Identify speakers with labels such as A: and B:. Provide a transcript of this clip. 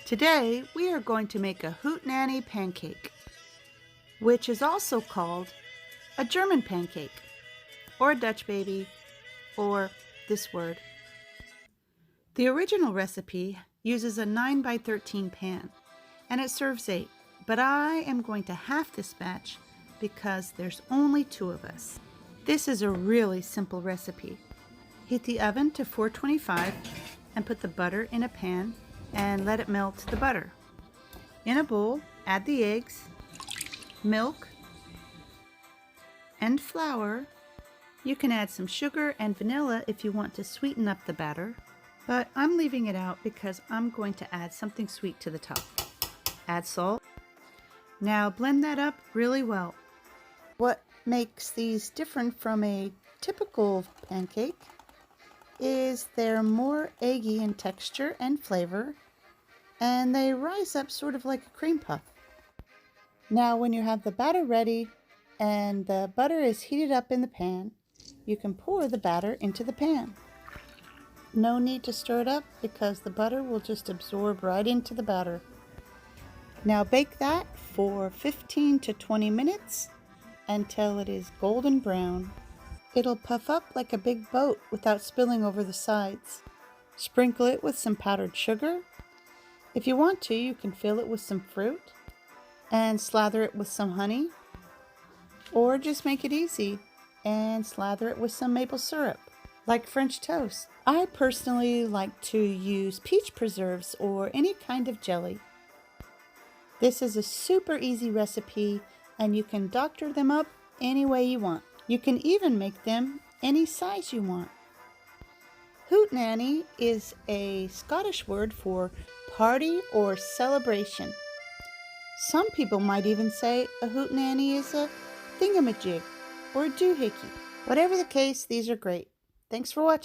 A: Today we are going to make a Hootenanny pancake, which is also called a German pancake, or a Dutch baby, or this word. The original recipe uses a 9 by 13 pan, and it serves 8, but I am going to half this batch because there's only 2 of us. This is a really simple recipe. Heat the oven to 425 and put the butter in a pan and let it melt the butter. In a bowl, add the eggs, milk, and flour. You can add some sugar and vanilla if you want to sweeten up the batter, but I'm leaving it out because I'm going to add something sweet to the top. Add salt. Now blend that up really well. What makes these different from a typical pancake is they're more eggy in texture and flavor, and they rise up sort of like a cream puff. Now when you have the batter ready and the butter is heated up in the pan, you can pour the batter into the pan. No need to stir it up because the butter will just absorb right into the batter. Now bake that for 15 to 20 minutes until it is golden brown. It'll puff up like a big boat without spilling over the sides. Sprinkle it with some powdered sugar. If you want to, you can fill it with some fruit and slather it with some honey, or just make it easy and slather it with some maple syrup, like French toast. I personally like to use peach preserves or any kind of jelly. This is a super easy recipe, and you can doctor them up any way you want. You can even make them any size you want. Hootenanny is a Scottish word for party or celebration. Some people might even say a hootenanny is a thingamajig or a doohickey. Whatever the case, these are great. Thanks for watching.